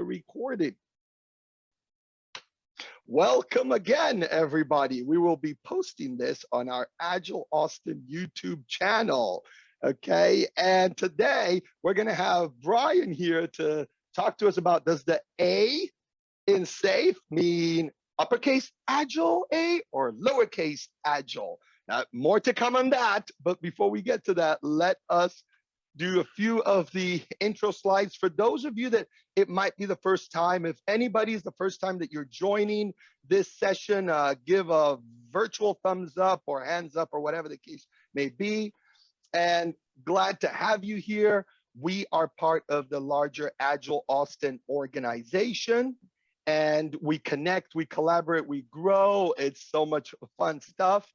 recording. Welcome again, everybody. We will be posting this on our Agile Austin YouTube channel. Okay, and today we're going to have Brian here to talk to us about, does the A in SAFe mean uppercase Agile A or lowercase Agile? Now, more to come on that, but before we get to that, let us do a few of the intro slides. For those of you that it might be the first time, if anybody's the first time that you're joining this session, give a virtual thumbs up or hands up or whatever the case may be. And glad to have you here. We are part of the larger Agile Austin organization, and we connect, we collaborate, we grow. It's so much fun stuff.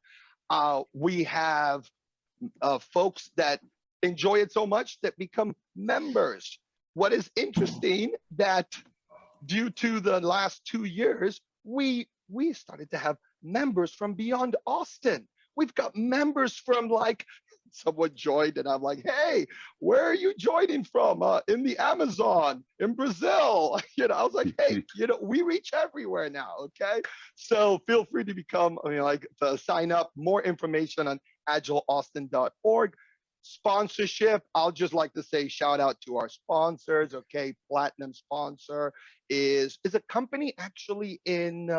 We have folks that enjoy it so much that become members. What is interesting that due to the last 2 years, we started to have members from beyond Austin. We've got members from, like, someone joined and I'm like, hey, where are you joining from? In the Amazon, in Brazil. I was like, hey, we reach everywhere now, okay? So feel free to become, to sign up. More information on agileaustin.org. Sponsorship, I'll just like to say shout out to our sponsors. Okay, platinum sponsor is a company actually in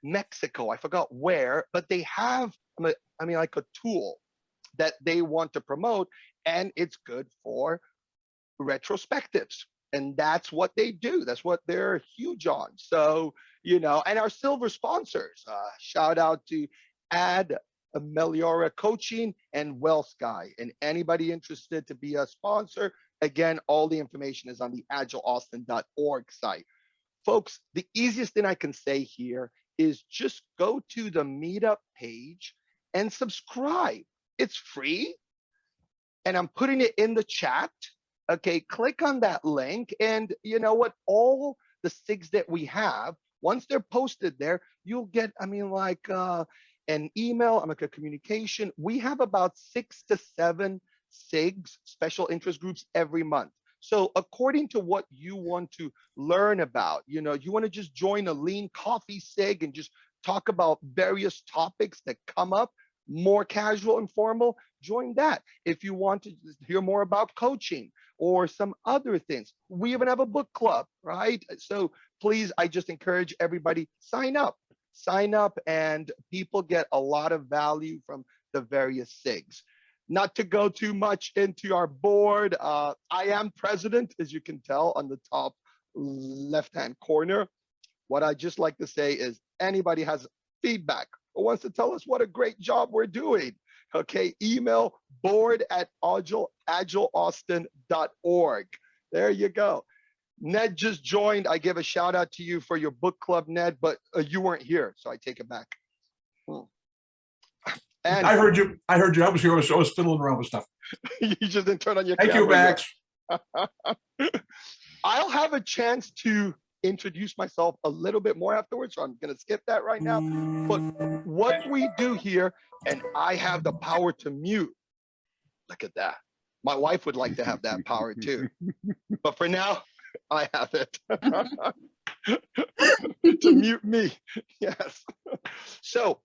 Mexico. I forgot where, but they have like a tool that they want to promote, and it's good for retrospectives, and that's what they do. That's what they're huge on. So and our silver sponsors, shout out to Meliora Coaching and WellSky, and anybody interested to be a sponsor, again, all the information is on the agileaustin.org site. Folks, the easiest thing I can say here is just go to the meetup page and subscribe. It's free, and I'm putting it in the chat. Okay, click on that link, and you know what? All the SIGs that we have, once they're posted there, you'll get, an email, a communication. We have about 6 to 7 SIGs, special interest groups, every month. So according to what you want to learn about, you want to just join a lean coffee SIG and just talk about various topics that come up, more casual, informal, join that. If you want to hear more about coaching or some other things, we even have a book club, right? So please, I just encourage everybody, sign up, and people get a lot of value from the various SIGs. Not to go too much into our board, I am president, as you can tell on the top left-hand corner. What I just like to say is, anybody has feedback or wants to tell us what a great job we're doing, okay, email board@agileaustin.org. There you go. Ned just joined. I give a shout out to you for your book club, Ned, but you weren't here, so I take it back. And I heard you. I was here. I was fiddling around with stuff. You just didn't turn on your camera. Thank you, Max. I'll have a chance to introduce myself a little bit more afterwards, so I'm going to skip that right now. But what we do here, and I have the power to mute. Look at that. My wife would like to have that power too. But for now, I have it. To mute me. Yes. So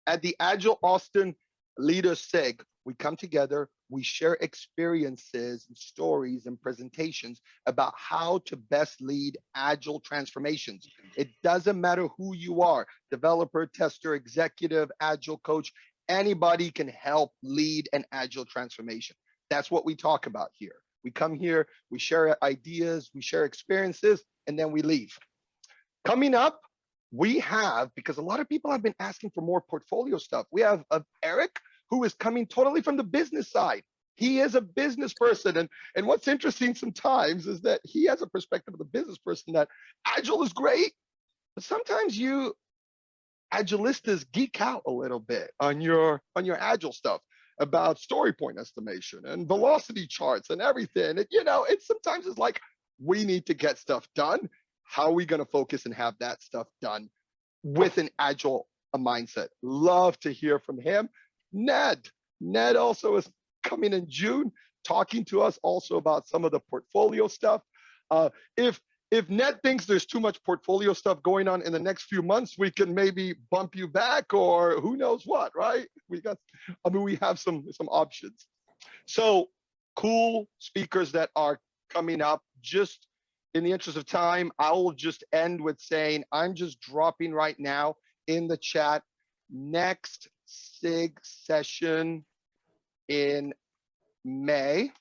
at the Agile Austin Leader SIG, we come together, we share experiences and stories and presentations about how to best lead Agile transformations. It doesn't matter who you are, developer, tester, executive, Agile coach, anybody can help lead an Agile transformation. That's what we talk about here. We come here, we share ideas, we share experiences, and then we leave. Coming up, we have, because a lot of people have been asking for more portfolio stuff, we have Eric, who is coming totally from the business side. He is a business person, and what's interesting sometimes is that he has a perspective of the business person that Agile is great, but sometimes you Agilistas geek out a little bit on your Agile stuff about story point estimation and velocity charts and everything. And, it sometimes is like, we need to get stuff done. How are we going to focus and have that stuff done with an Agile mindset? Love to hear from him. Ned also is coming in June, talking to us also about some of the portfolio stuff. If if Ned thinks there's too much portfolio stuff going on in the next few months, we can maybe bump you back, or who knows what, right? We have some options. So cool speakers that are coming up. Just in the interest of time, I will just end with saying I'm just dropping right now in the chat next SIG session in May.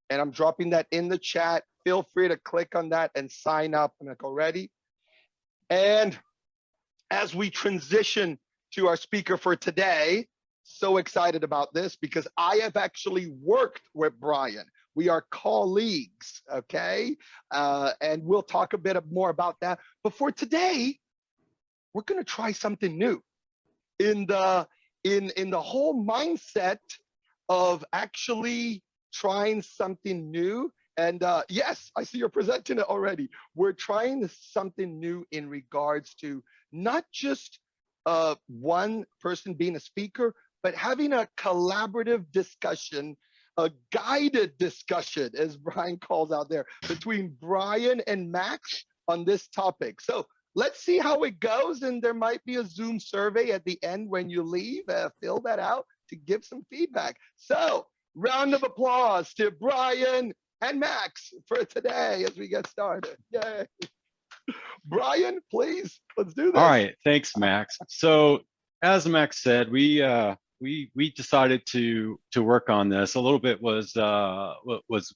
And I'm dropping that in the chat. Feel free to click on that and sign up. I'm gonna go ready. And as we transition to our speaker for today, so excited about this because I have actually worked with Brian. We are colleagues, okay? And we'll talk a bit more about that. But for today, we're gonna try something new in the whole mindset of actually trying something new. And yes, I see you're presenting it already. We're trying something new in regards to not just one person being a speaker, but having a collaborative discussion, a guided discussion, as Brian calls out there, between Brian and Max on this topic. So let's see how it goes. And there might be a Zoom survey at the end when you leave. Fill that out to give some feedback. So round of applause to Brian and Max for today as we get started. Yay. Brian, please, let's do this. All right, thanks, Max. So as Max said, we decided to work on this. A little bit was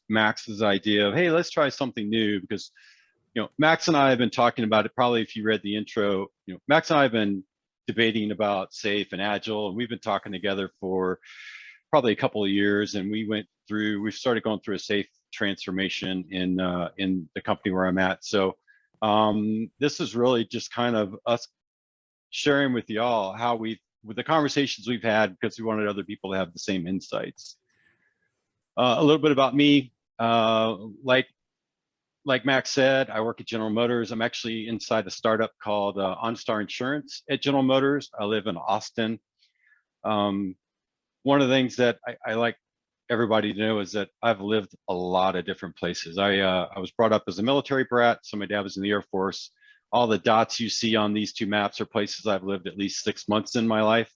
Max's idea of, hey, let's try something new, because Max and I have been talking about it. Probably if you read the intro, Max and I have been debating about SAFe and Agile, and we've been talking together for probably a couple of years. And we started going through a SAFe transformation in the company where I'm at. So this is really just kind of us sharing with y'all how with the conversations we've had, because we wanted other people to have the same insights. A little bit about me, like Max said, I work at General Motors. I'm actually inside a startup called OnStar Insurance at General Motors. I live in Austin. One of the things that I like everybody to know is that I've lived a lot of different places. I was brought up as a military brat, so my dad was in the Air Force. All the dots you see on these two maps are places I've lived at least 6 months in my life.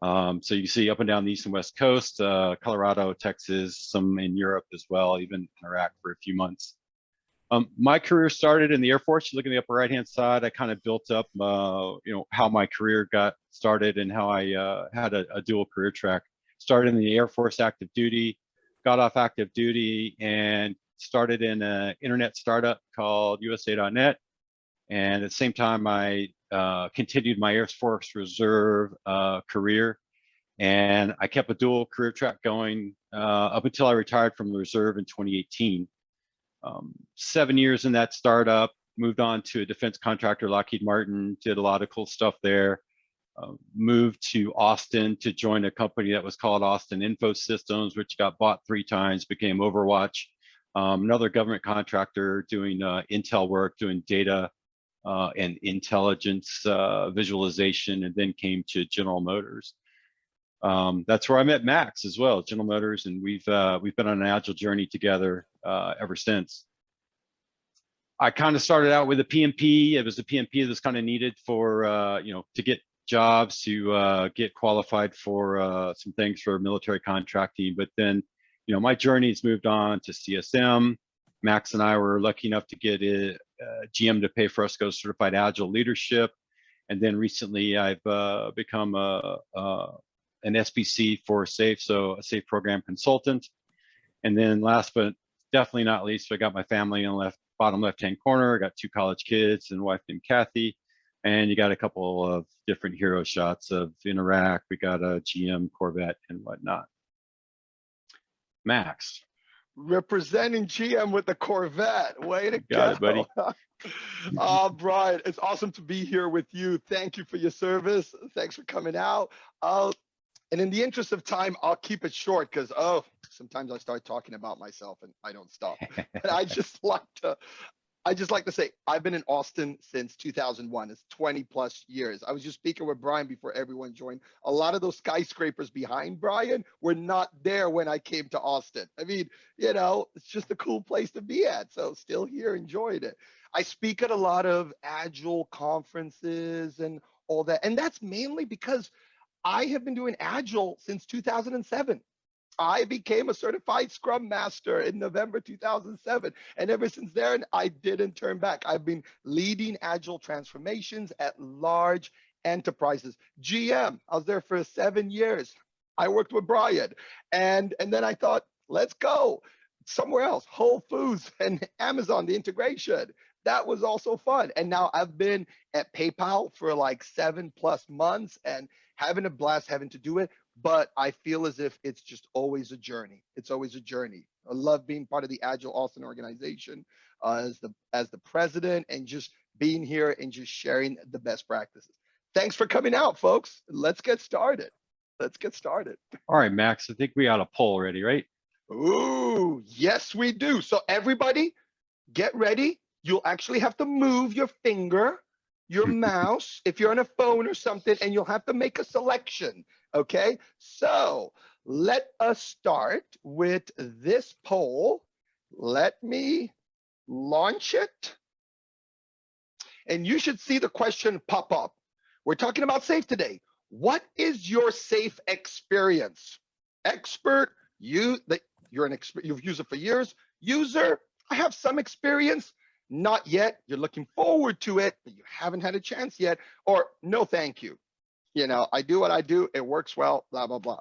So you see up and down the East and West Coast, Colorado, Texas, some in Europe as well, even in Iraq for a few months. My career started in the Air Force. You look at the upper right-hand side, I kind of built up, how my career got started and how I had a dual career track. Started in the Air Force active duty, got off active duty, and started in an internet startup called USA.net. And at the same time, I continued my Air Force Reserve career. And I kept a dual career track going up until I retired from the reserve in 2018. 7 years in that startup, moved on to a defense contractor, Lockheed Martin, did a lot of cool stuff there. Moved to Austin to join a company that was called Austin Info Systems, which got bought 3 times, became Overwatch. Another government contractor doing intel work, doing data and intelligence visualization, and then came to General Motors. That's where I met Max as well, General Motors, and we've been on an agile journey together ever since. I kind of started out with a PMP. It was a PMP that was kind of needed for to get jobs, to get qualified for some things for military contracting. But then, my journey's moved on to CSM. Max and I were lucky enough to get a GM to pay for us to go Certified Agile Leadership. And then recently I've become an SPC for SAFe, so a SAFe program consultant. And then last but definitely not least, I got my family in the bottom left-hand corner. I got 2 college kids and a wife named Kathy. And you got a couple of different hero shots of in Iraq. We got a GM, Corvette, and whatnot. Max. Representing GM with the Corvette. Way to Got it, buddy. Brian, it's awesome to be here with you. Thank you for your service. Thanks for coming out. And in the interest of time, I'll keep it short because, sometimes I start talking about myself and I don't stop. But I just like to, I just like to say, I've been in Austin since 2001. It's 20 plus years. I was just speaking with Brian before everyone joined. A lot of those skyscrapers behind Brian were not there when I came to Austin. I mean, it's just a cool place to be at. So still here, enjoyed it. I speak at a lot of Agile conferences and all that. And that's mainly because I have been doing Agile since 2007. I became a certified Scrum Master in November 2007. And ever since then, I didn't turn back. I've been leading Agile transformations at large enterprises. GM, I was there for 7 years. I worked with Brian. And then I thought, let's go somewhere else. Whole Foods and Amazon, the integration. That was also fun. And now I've been at PayPal for like 7+ months and having a blast having to do it. But I feel as if it's just always a journey. It's always a journey. I love being part of the Agile Austin organization as the president, and just being here and just sharing the best practices. Thanks for coming out, folks. Let's get started. Let's get started. All right, Max, I think we got a poll ready, right? Ooh, yes, we do. So everybody, get ready. You'll actually have to move your finger, your mouse, if you're on a phone or something, and you'll have to make a selection. Okay, so let us start with this poll. Let me launch it. And you should see the question pop up. We're talking about SAFe today. What is your SAFe experience? Expert, you've used it for years. User, I have some experience. Not yet. You're looking forward to it, but you haven't had a chance yet. Or no, thank you. I do what I do. It works well, blah, blah, blah.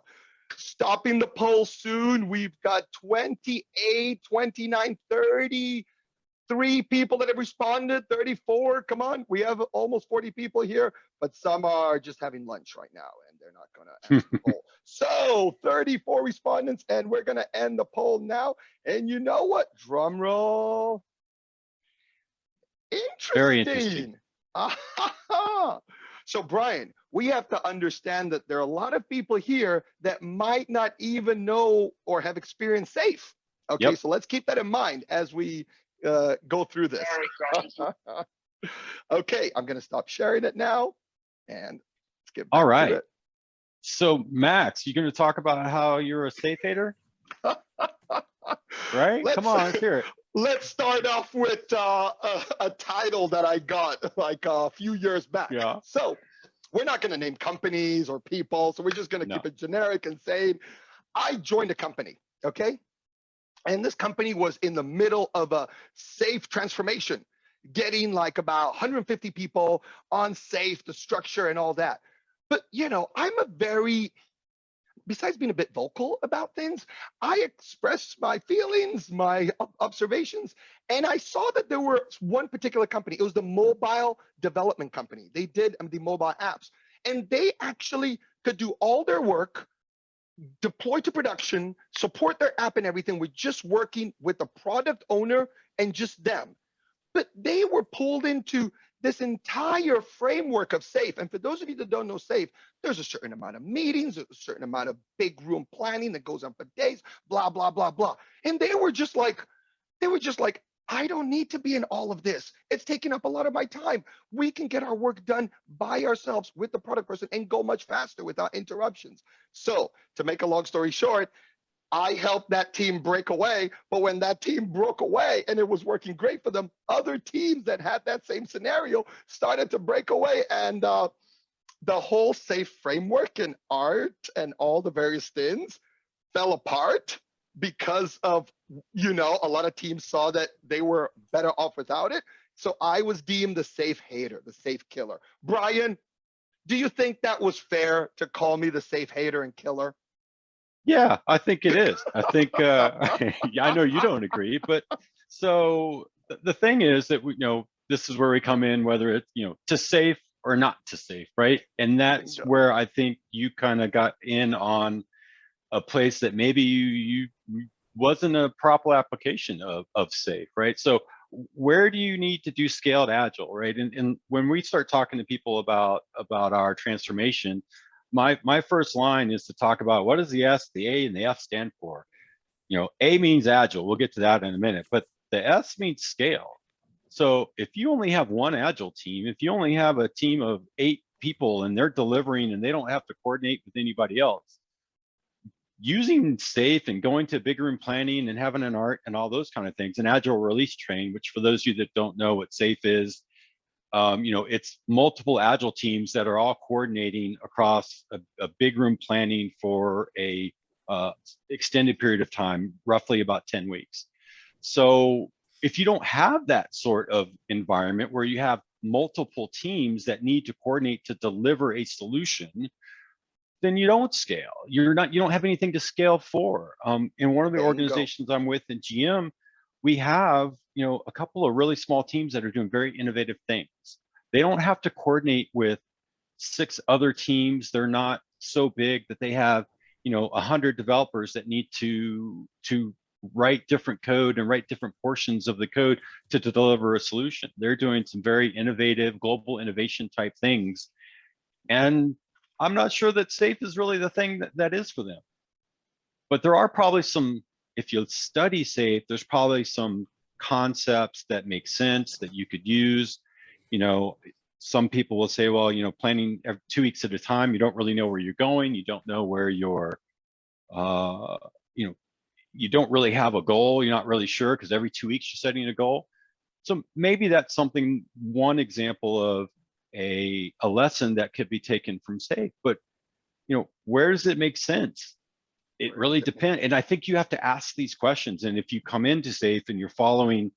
Stopping the poll soon. We've got 28, 29, 33 people that have responded, 34. Come on. We have almost 40 people here, but some are just having lunch right now and they're not going to answer the poll. So 34 respondents, and we're going to end the poll now. And you know what? Drum roll. Interesting. Very interesting. So Brian, we have to understand that there are a lot of people here that might not even know or have experienced SAFe. Okay, Yep. So let's keep that in mind as we go through this. Okay, I'm going to stop sharing it now, and let's get back All right. to it. So Max, you going to talk about how you're a SAFe hater? Right? Come on, let's hear it. Let's start off with a title that I got like a few years back. Yeah. So we're not going to name companies or people. So we're just going to keep it generic and say, I joined a company, okay? And this company was in the middle of a SAFe transformation, getting like about 150 people on SAFe, the structure and all that. But, besides being a bit vocal about things, I expressed my feelings, my observations, and I saw that there was one particular company. It was the mobile development company. They did the mobile apps, and they actually could do all their work, deploy to production, support their app and everything with just working with the product owner and just them. But they were pulled into this entire framework of SAFe. And for those of you that don't know SAFe, there's a certain amount of meetings, there's a certain amount of big room planning that goes on for days, blah, blah, blah, blah. And they were just like, I don't need to be in all of this. It's taking up a lot of my time. We can get our work done by ourselves with the product person and go much faster without interruptions. So to make a long story short, I helped that team break away, but when that team broke away and it was working great for them, other teams that had that same scenario started to break away, and the whole SAFe framework and art and all the various things fell apart because of, a lot of teams saw that they were better off without it. So I was deemed the SAFe hater, the SAFe killer. Brian, do you think that was fair to call me the SAFe hater and killer? Yeah, I think it is. I think, I know you don't agree, but so the thing is that this is where we come in, whether it's, to SAFe or not to SAFe, right? And that's where I think you kind of got in on a place that maybe you wasn't a proper application of SAFe, right? So where do you need to do scaled agile, right? And when we start talking to people about our transformation, my first line is to talk about what does the S, the A, and the F stand for. A means agile. We'll get to that in a minute, but the S means scale. So if you only have one agile team, if you only have a team of 8 people and they're delivering and they don't have to coordinate with anybody else, using SAFe and going to big room planning and having an art and all those kind of things, an agile release train, which for those of you that don't know what SAFe is, it's multiple agile teams that are all coordinating across a big room planning for a extended period of time, roughly about 10 weeks. So if you don't have that sort of environment where you have multiple teams that need to coordinate to deliver a solution, then you don't scale. You don't have anything to scale for. In one of the organizations I'm with in GM, we have, a couple of really small teams that are doing very innovative things. They don't have to coordinate with 6 other teams. They're not so big that they have, 100 developers that need to write different code and write different portions of the code to deliver a solution. They're doing some very innovative global innovation type things. And I'm not sure that SAFe is really the thing that is for them. But there are probably some, if you study SAFe, there's probably some concepts that make sense that you could use. Some people will say, well, planning 2 weeks at a time, you don't really know where you're going. You don't know where you're, you don't really have a goal. You're not really sure because every 2 weeks you're setting a goal. So maybe that's one example of a lesson that could be taken from SAFe. But where does it make sense? It really depends. And I think you have to ask these questions. And if you come into SAFe and you're following,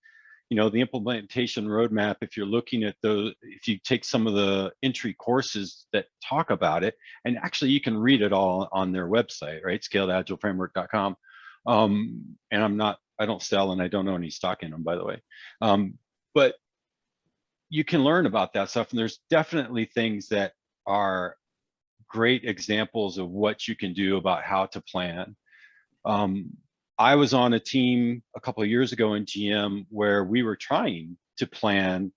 the implementation roadmap, if you're looking at if you take some of the entry courses that talk about it, and actually you can read it all on their website, right? ScaledAgileFramework.com. And I don't sell and I don't own any stock in them, by the way. But you can learn about that stuff. And there's definitely things that are great examples of what you can do about how to plan. I was on a team a couple of years ago in GM where we were trying to plan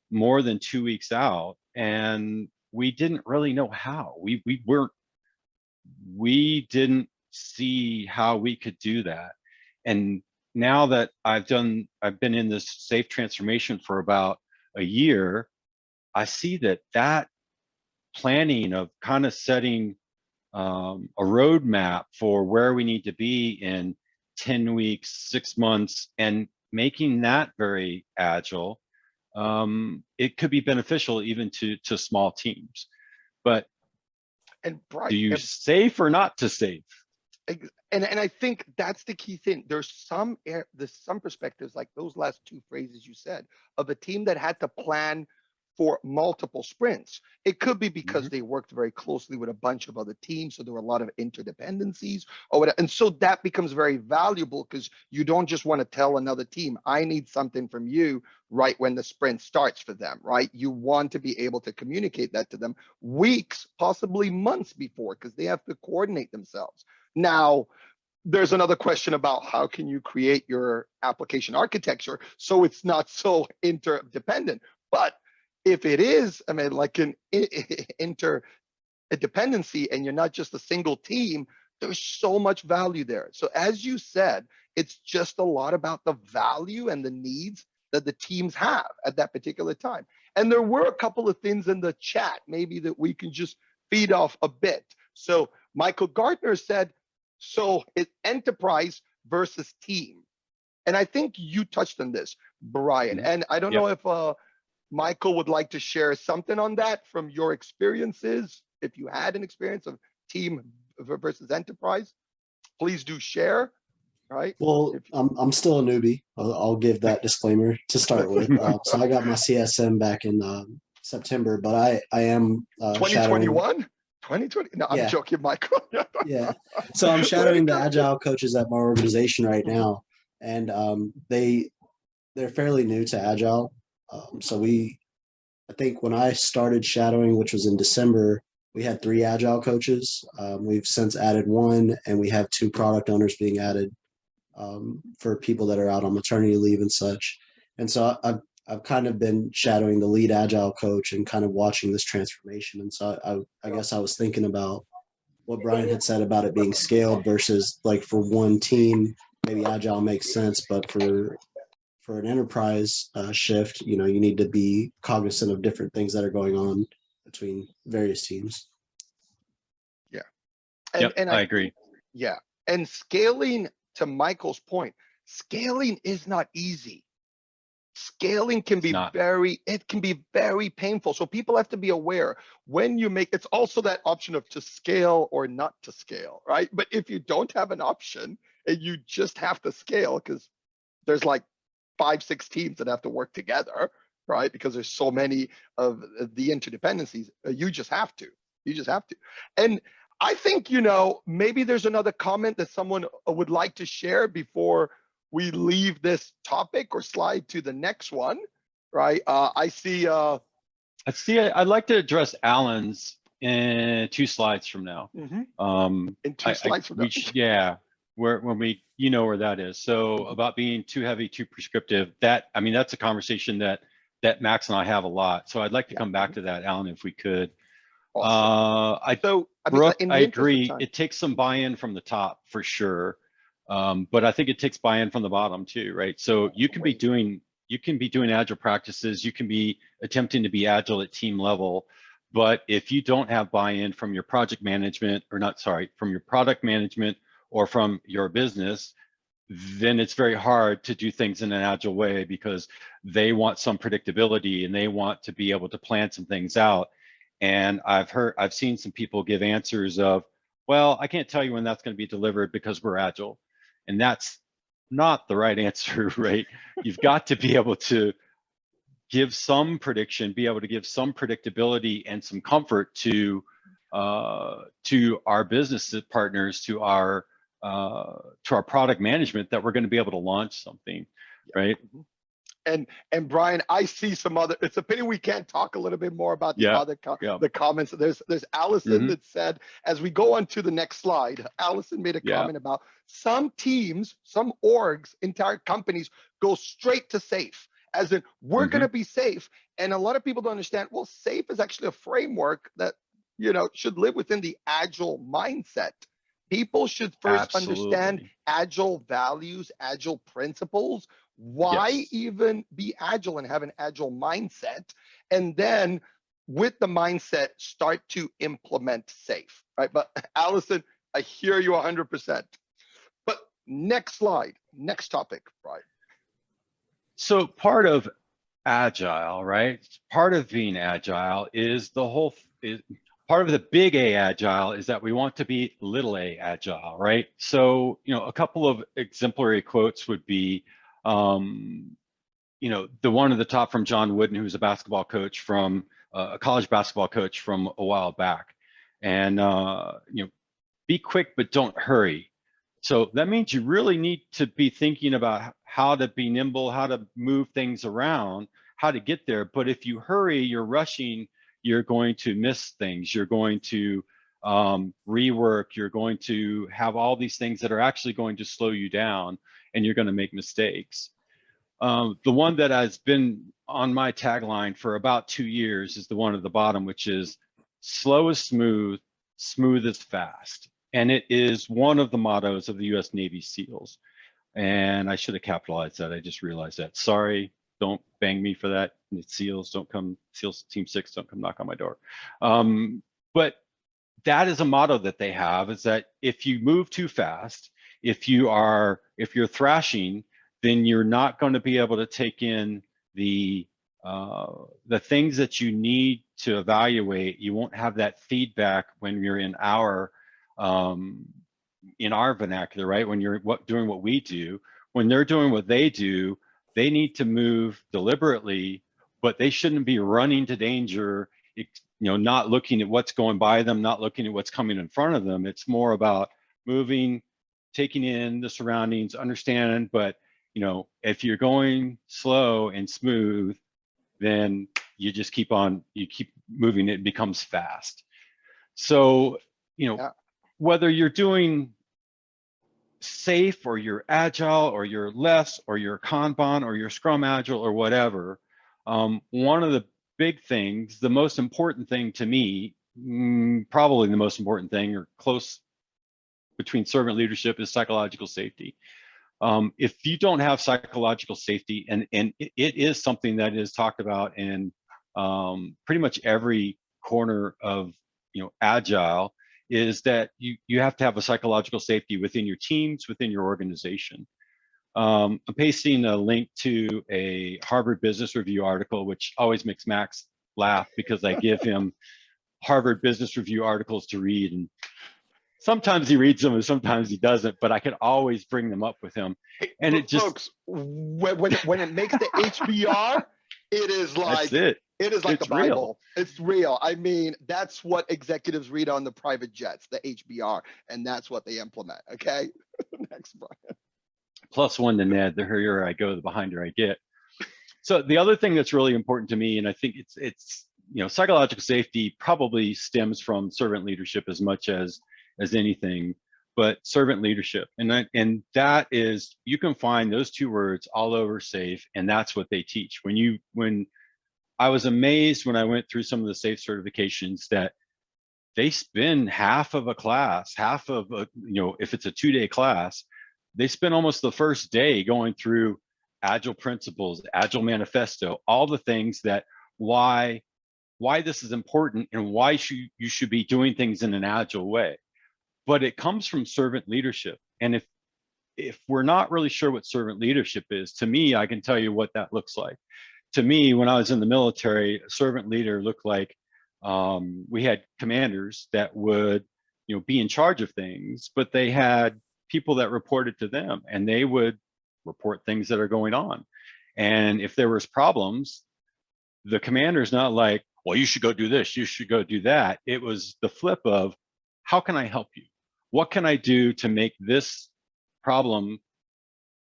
more than 2 weeks out, and we didn't really know how. We didn't see how we could do that. And now that I've been in this SAFe transformation for about a year, I see that planning of kind of setting a roadmap for where we need to be in 10 weeks, 6 months, and making that very agile, it could be beneficial even to small teams. But do you SAFe or not to SAFe? And I think that's the key thing. There's some perspectives, like those last 2 phrases you said, of a team that had to plan for multiple sprints. It could be because they worked very closely with a bunch of other teams, so there were a lot of interdependencies or whatever. And so that becomes very valuable because you don't just want to tell another team, I need something from you right when the sprint starts for them, right? You want to be able to communicate that to them weeks, possibly months before, because they have to coordinate themselves. Now, there's another question about how can you create your application architecture so it's not so interdependent. But if it is, like an interdependency and you're not just a single team, there's so much value there. So as you said, it's just a lot about the value and the needs that the teams have at that particular time. And there were a couple of things in the chat maybe that we can just feed off a bit. So Michael Gardner said, so it's enterprise versus team. And I think you touched on this, Brian. And I don't know if Michael would like to share something on that from your experiences. If you had an experience of team versus enterprise, please do share. Right. Well, I'm still a newbie. I'll give that disclaimer to start with. So I got my CSM back in September, but I am 2021. 2020? No, I'm joking, Michael. Yeah. So I'm shadowing the agile coaches at my organization right now, and they're fairly new to agile. So I think when I started shadowing, which was in December, we had 3 agile coaches. We've since added 1, and we have 2 product owners being added for people that are out on maternity leave and such. And so I've kind of been shadowing the lead agile coach and kind of watching this transformation. And so I guess I was thinking about what Brian had said about it being scaled versus like for one team, maybe agile makes sense, but for for an enterprise shift, you know, you need to be cognizant of different things that are going on between various teams. Yeah. Yep, And I agree. Yeah. And scaling, to Michael's point, scaling is not easy. Scaling can It's be not. very painful. So people have to be aware when you make, it's also that option of to scale or not to scale, right? But if you don't have an option and you just have to scale, because there's like 5-6 teams that have to work together, right? Because there's so many of the interdependencies, you just have to. And I think, you know, maybe there's another comment that someone would like to share before we leave this topic or slide to the next one, right? I see. I'd like to address Alan's in 2 slides from now. In 2 slides from now. Yeah, when we, you know where that is. So about being too heavy, too prescriptive. That, I mean, that's a conversation that Max and I have a lot. So I'd like to come back to that, Alan, if we could. Awesome. Brooke, in the I interest of agree. time. It takes some buy-in from the top for sure, but I think it takes buy-in from the bottom too, right? So you can be doing agile practices. You can be attempting to be agile at team level, but if you don't have buy-in from your project management, from your product management or from your business, then it's very hard to do things in an agile way because they want some predictability and they want to be able to plan some things out. And I've seen some people give answers of, well, I can't tell you when that's going to be delivered because we're agile. And that's not the right answer, right? You've got to be able to give some prediction, be able to give some predictability and some comfort to our business partners, to our product management, that we're going to be able to launch something, right? And Brian, I see some other. It's a pity we can't talk a little bit more about the other the comments. There's Allison that said, as we go on to the next slide, Allison made a comment about some teams, some orgs, entire companies go straight to safe, as in we're going to be safe. And a lot of people don't understand. Well, safe is actually a framework that, you know, should live within the agile mindset. People should first understand agile values, agile principles. Why even be agile and have an agile mindset? And then with the mindset, start to implement safe, right? But Allison, I hear you 100%. But next slide, next topic, right? So part of agile, right? Part of being agile is part of the big A agile is that we want to be little a agile, right? So, you know, a couple of exemplary quotes would be, you know, the one at the top from John Wooden, who's a basketball coach from a college basketball coach from a while back. And, you know, be quick, but don't hurry. So that means you really need to be thinking about how to be nimble, how to move things around, how to get there. But if you hurry, you're rushing, you're going to miss things. You're going to rework. You're going to have all these things that are actually going to slow you down, and you're going to make mistakes. The one that has been on my tagline for about 2 years is the one at the bottom, which is slow is smooth, smooth is fast. And it is one of the mottos of the US Navy SEALs. And I should have capitalized that. I just realized that. Sorry, don't bang me for that. SEALs don't come, SEALs Team 6 don't come knock on my door. But that is a motto that they have, is that if you move too fast, if you're thrashing, then you're not going to be able to take in the things that you need to evaluate. You won't have that feedback when you're in our vernacular, right? When you're doing what we do, when they're doing what they do, they need to move deliberately, but they shouldn't be running to danger, you know, not looking at what's going by them, not looking at what's coming in front of them. It's more about moving, taking in the surroundings, understand, but you know, if you're going slow and smooth, then you just keep moving, it becomes fast. So, you know, whether you're doing safe or you're agile or you're less or you're Kanban or you're Scrum Agile or whatever, one of the big things, the most important thing to me, probably the most important thing or close between servant leadership, is psychological safety. If you don't have psychological safety, and it is something that is talked about in pretty much every corner of Agile, is that you have to have a psychological safety within your teams, within your organization. I'm pasting a link to a Harvard Business Review article, which always makes Max laugh because I give him Harvard Business Review articles to read, and sometimes he reads them and sometimes he doesn't, but I can always bring them up with him. And it just, folks, when it makes the HBR, it is like that's it is like It's the Bible. real. It's real. I mean, that's what executives read on the private jets, the HBR, and that's what they implement. Okay. Next, Brian. +1 to Ned. The hurrier I go, the behinder I get. So the other thing that's really important to me, and I think it's psychological safety probably stems from servant leadership as much as anything, but servant leadership, and that is, you can find those two words all over SAFe, and that's what they teach. When I was amazed when I went through some of the SAFe certifications that they spend half of a class, half of a, if it's a 2-day class, they spend almost the first day going through Agile principles, Agile manifesto, all the things that why this is important and why you should be doing things in an Agile way. But it comes from servant leadership. And if we're not really sure what servant leadership is, to me, I can tell you what that looks like. To me, when I was in the military, a servant leader looked like we had commanders that would be in charge of things, but they had people that reported to them, and they would report things that are going on. And if there was problems, the commander's not like, well, you should go do this, you should go do that. It was the flip of, how can I help you? What can I do to make this problem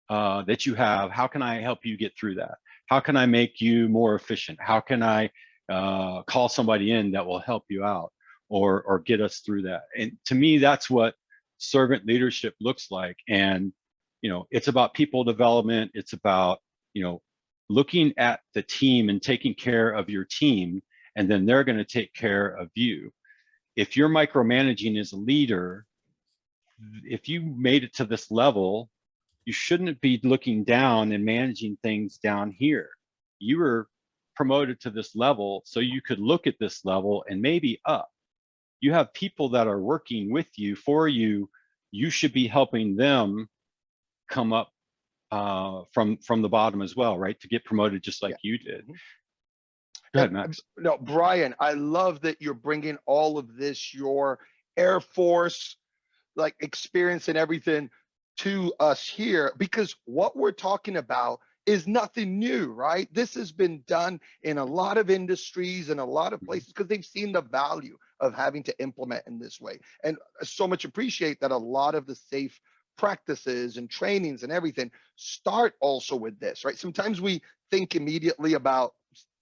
that you have, how can I help you get through that? How can I make you more efficient? How can I call somebody in that will help you out or get us through that? And to me, that's what servant leadership looks like. And it's about people development. It's about looking at the team and taking care of your team, and then they're going to take care of you. If you're micromanaging as a leader, if you made it to this level, you shouldn't be looking down and managing things down here. You were promoted to this level so you could look at this level and maybe up. You have people that are working with you, for you. You should be helping them come up from the bottom as well, right? To get promoted just like you did. Go ahead, Max. No, Brian, I love that you're bringing all of this, your Air Force like experience and everything, to us here, because what we're talking about is nothing new, right? This has been done in a lot of industries and a lot of places because they've seen the value of having to implement in this way. And I so much appreciate that a lot of the SAFe practices and trainings and everything start also with this, right? Sometimes we think immediately about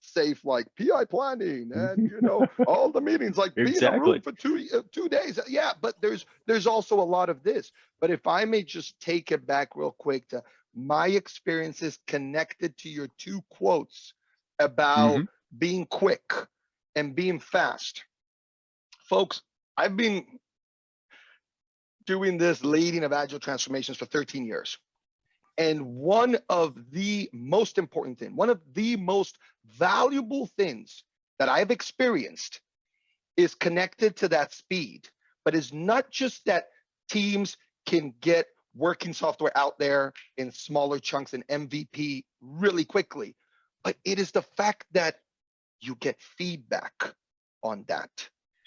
SAFe like PI planning and all the meetings, like being in a room for 2 days. Yeah, but there's also a lot of this. But if I may just take it back real quick to my experiences connected to your 2 quotes about being quick and being fast. Folks, I've been doing this leading of Agile transformations for 13 years. And one of the most important things, one of the most valuable things that I've experienced is connected to that speed. But it's not just that teams can get working software out there in smaller chunks and MVP really quickly, but it is the fact that you get feedback on that.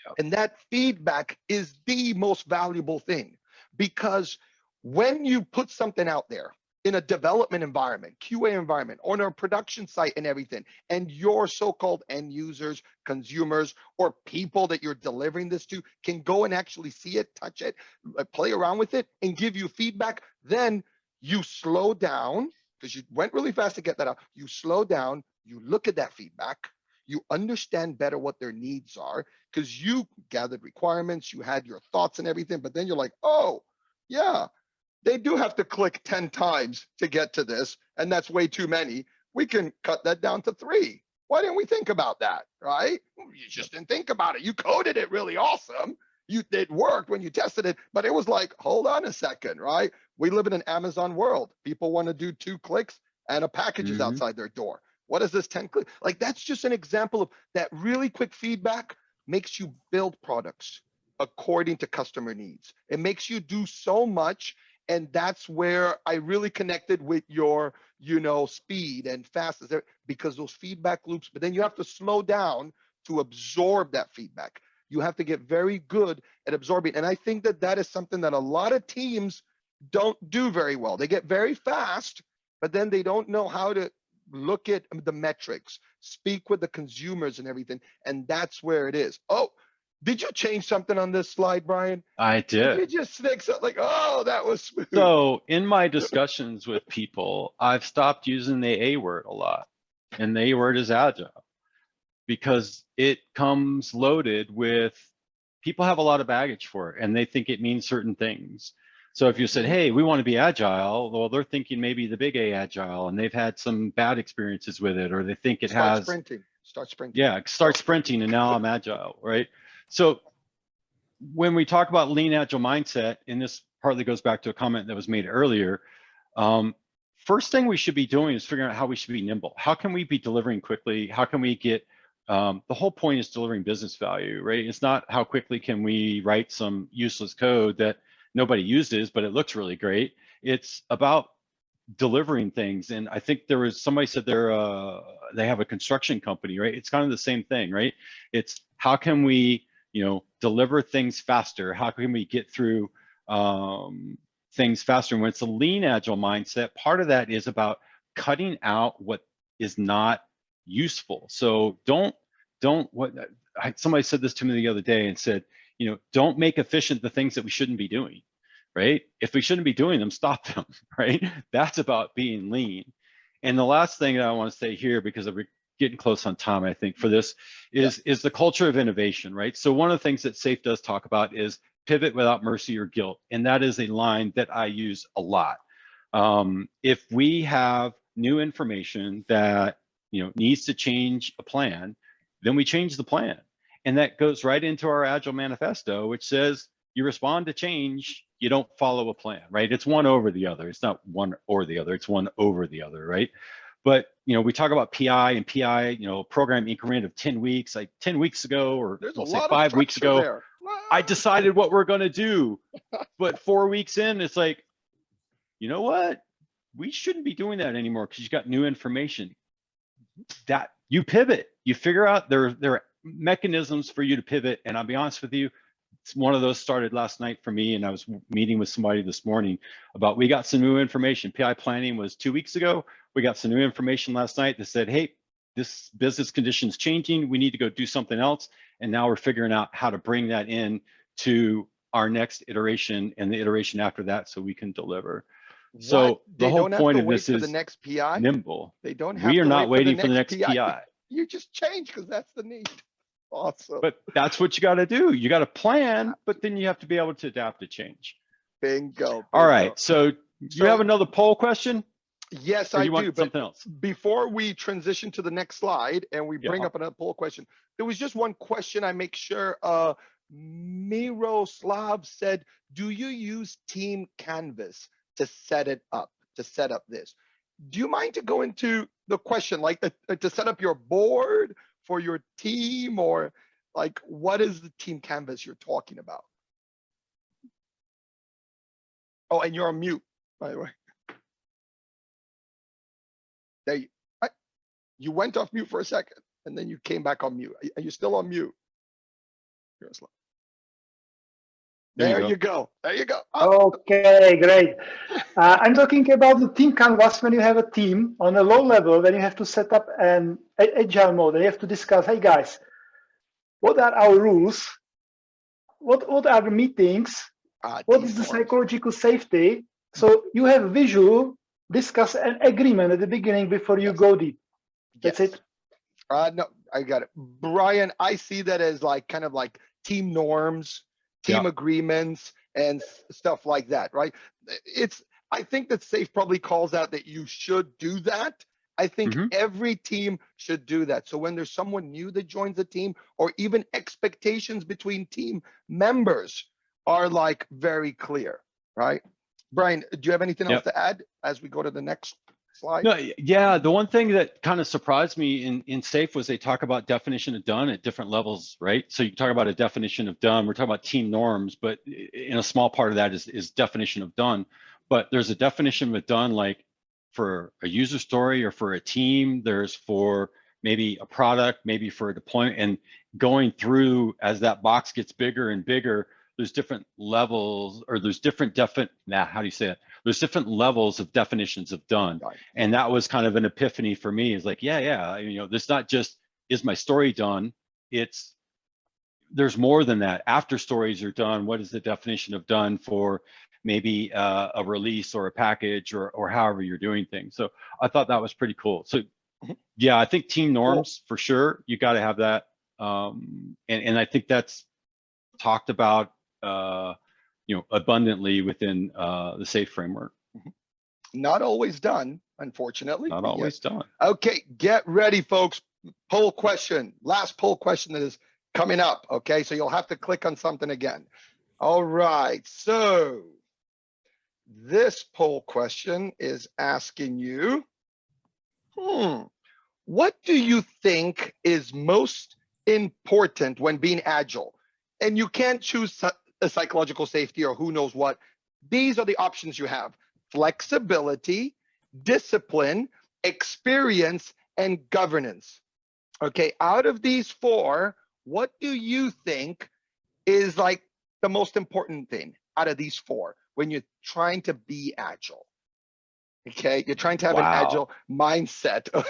Yep. And that feedback is the most valuable thing, because when you put something out there in a development environment, QA environment, on a production site and everything, and your so-called end users, consumers, or people that you're delivering this to can go and actually see it, touch it, play around with it, and give you feedback, then you slow down, because you went really fast to get that out. You slow down, you look at that feedback, you understand better what their needs are, because you gathered requirements, you had your thoughts and everything, but then you're like, oh, yeah, they do have to click 10 times to get to this, and that's way too many. We can cut that down to 3. Why didn't we think about that, right? You just didn't think about it. You coded it really awesome. It worked when you tested it, but it was like, hold on a second, right? We live in an Amazon world. People want to do 2 clicks and a package is outside their door. What is this 10 click? Like, that's just an example of that really quick feedback makes you build products according to customer needs. It makes you do so much. And that's where I really connected with your, speed and fast, because those feedback loops, but then you have to slow down to absorb that feedback. You have to get very good at absorbing. And I think that that is something that a lot of teams don't do very well. They get very fast, but then they don't know how to look at the metrics, speak with the consumers and everything. And that's where it is. Oh, did you change something on this slide, Brian? I did. You just snick something like, oh, that was smooth. So in my discussions with people, I've stopped using the A word a lot. And the A word is agile, because it comes loaded with, people have a lot of baggage for it and they think it means certain things. So if you said, hey, we want to be agile, well, they're thinking maybe the big A agile, and they've had some bad experiences with it, or they think it Start has. Start sprinting. Yeah, start sprinting and now I'm agile, right? So when we talk about lean agile mindset, and this partly goes back to a comment that was made earlier, first thing we should be doing is figuring out how we should be nimble. How can we be delivering quickly? How can we get, the whole point is delivering business value, right? It's not how quickly can we write some useless code that nobody uses, but it looks really great. It's about delivering things. And I think there was, somebody said they have a construction company, right? It's kind of the same thing, right? It's how can we, deliver things faster? How can we get through things faster? And when it's a lean agile mindset, part of that is about cutting out what is not useful. So somebody said this to me the other day and said, don't make efficient the things that we shouldn't be doing, right? If we shouldn't be doing them, stop them, right? That's about being lean. And the last thing that I want to say here, because we're getting close on time, I think, for this, is the culture of innovation, right? So one of the things that SAFe does talk about is pivot without mercy or guilt. And that is a line that I use a lot. If we have new information that needs to change a plan, then we change the plan. And that goes right into our Agile Manifesto, which says you respond to change, you don't follow a plan, right? It's one over the other. It's not one or the other, it's one over the other, right? But we talk about PI, program increment of 10 weeks. Like 10 weeks ago, or we'll say 5 weeks ago, I decided what we're gonna do. But 4 weeks in, it's like, you know what? We shouldn't be doing that anymore because you got new information. That you pivot, you figure out there are mechanisms for you to pivot. And I'll be honest with you, one of those started last night for me, and I was meeting with somebody this morning about, we got some new information. PI planning was 2 weeks ago. We got some new information last night that said, hey, this business condition is changing. We need to go do something else. And now we're figuring out how to bring that in to our next iteration and the iteration after that, so we can deliver. So the whole point of this is the next PI. Nimble. They don't have We are to not wait waiting for the next PI. You just change because that's the need. Awesome. But that's what you got to do. You got to plan, but then you have to be able to adapt to change. Bingo. All right. So you have another poll question? Yes, Or I you want do. something else? Before we transition to the next slide and we bring up another poll question, there was just one question I make sure. Miroslav said, do you use Team Canvas to set it up, this? Do you mind to go into the question, like to set up your board for your team, or like what is the Team Canvas you're talking about? Oh, and you're on mute, by the way. There you went off mute for a second and then you came back on mute. Are you still on mute? There you go. There you go. Oh. Okay, great. I'm talking about the team canvas. When you have a team on a low level, when you have to set up an agile mode, and you have to discuss, hey guys, what are our rules? What are the meetings? What is the psychological safety? So you have visual, discuss an agreement at the beginning before you go deep. That's it. No, I got it. Brian, I see that as like kind of like team norms, team agreements, and stuff like that, right? I think that SAFe probably calls out that you should do that. I think every team should do that. So when there's someone new that joins the team, or even expectations between team members are like very clear, right? Brian, do you have anything else Yep. to add as we go to the next slide? No, yeah, the one thing that kind of surprised me in SAFe was they talk about definition of done at different levels, right? So you talk about a definition of done, we're talking about team norms, but in a small part of that is definition of done. But there's a definition of done like for a user story or for a team, there's for maybe a product, maybe for a deployment, and going through as that box gets bigger and bigger, there's different levels, or there's different how do you say it? There's different levels of definitions of done. Right. And that was kind of an epiphany for me. It's like, yeah, you know, this not just, is my story done? There's more than that. After stories are done, what is the definition of done for maybe a release or a package or however you're doing things? So I thought that was pretty cool. So yeah, I think team norms for sure. You got to have that. And I think that's talked about, you know, abundantly within the SAFe framework. Not always done, unfortunately. Not always done. Okay, get ready, folks. Poll question. Last poll question that is coming up. Okay, so you'll have to click on something again. All right, so this poll question is asking you, what do you think is most important when being agile? And you can't choose a psychological safety or who knows what. These are the options you have: flexibility, discipline, experience, and governance. Okay, out of these four, what do you think is like the most important thing out of these four when you're trying to be agile? Okay, you're trying to have an agile mindset. We're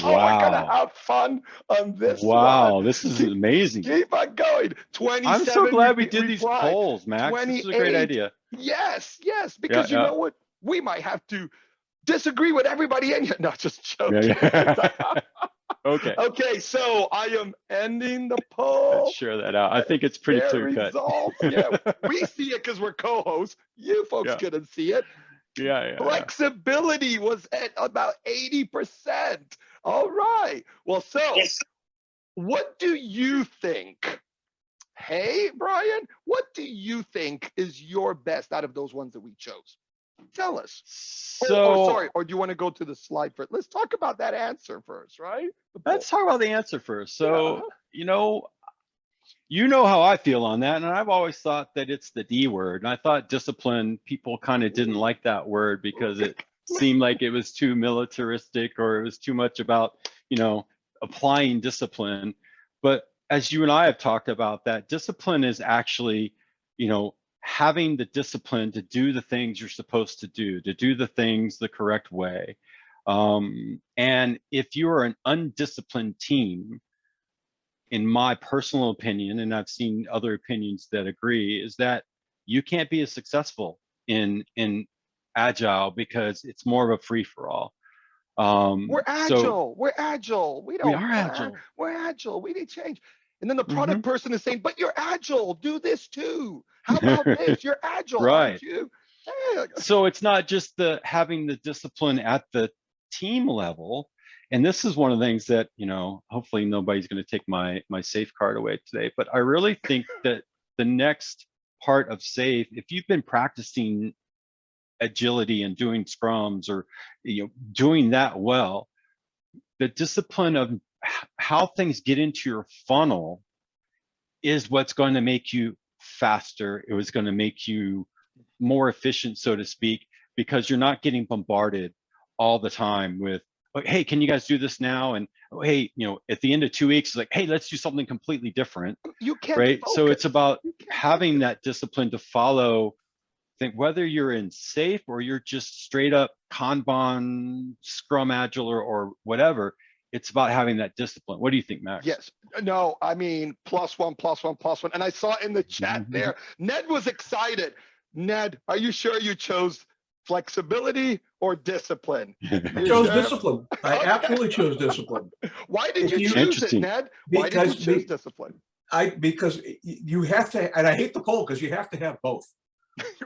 gonna have fun on this one. This is amazing. Keep on going. 27. I'm so glad we did these polls, Max. This is a great idea. Yes, because you know what? We might have to disagree with everybody in here. No, just joking. Okay. Okay, so I am ending the poll. Let's share that out. I think it's pretty clear cut. Yeah, we see it because we're co-hosts. You folks couldn't see it. Flexibility was at about 80%. All right. Well, so what do you think? Hey, Brian, what do you think is your best out of those ones that we chose? Tell us. Sorry, or do you want to go to the slide first? Let's talk about that answer first, right? Let's talk about the answer first. So, you know how I feel on that. And I've always thought that it's the D word. And I thought discipline, people kind of didn't like that word because it seemed like it was too militaristic or it was too much about, you know, applying discipline. But as you and I have talked about, that discipline is actually, you know, having the discipline to do the things you're supposed to do the things the correct way. And if you're an undisciplined team, in my personal opinion, and I've seen other opinions that agree, is that you can't be as successful in Agile because it's more of a free-for-all. We're agile. We're agile. We are agile. We're agile. We need change. And then the product person is saying, but you're agile. Do this too. How about this? You're agile, aren't you? Hey. So it's not just having the discipline at the team level. And this is one of the things that, you know, hopefully nobody's going to take my SAFe card away today. But I really think that the next part of SAFe, if you've been practicing agility and doing scrums or, you know, doing that well, the discipline of how things get into your funnel is what's going to make you faster. It was going to make you more efficient, so to speak, because you're not getting bombarded all the time with, hey, can you guys do this now? And hey, you know, at the end of 2 weeks, it's like, hey, let's do something completely different. You can't right? focus. So it's about having that discipline to follow. Think whether you're in SAFe or you're just straight up Kanban, Scrum Agile or whatever, it's about having that discipline. What do you think, Max? Yes. No, I mean, +1, +1, +1. And I saw in the chat there, Ned was excited. Ned, are you sure you chose flexibility or discipline? I chose discipline. I absolutely chose discipline. Why did you choose it, Ned? Why did you choose discipline? Because you have to, and I hate the poll because you have to have both.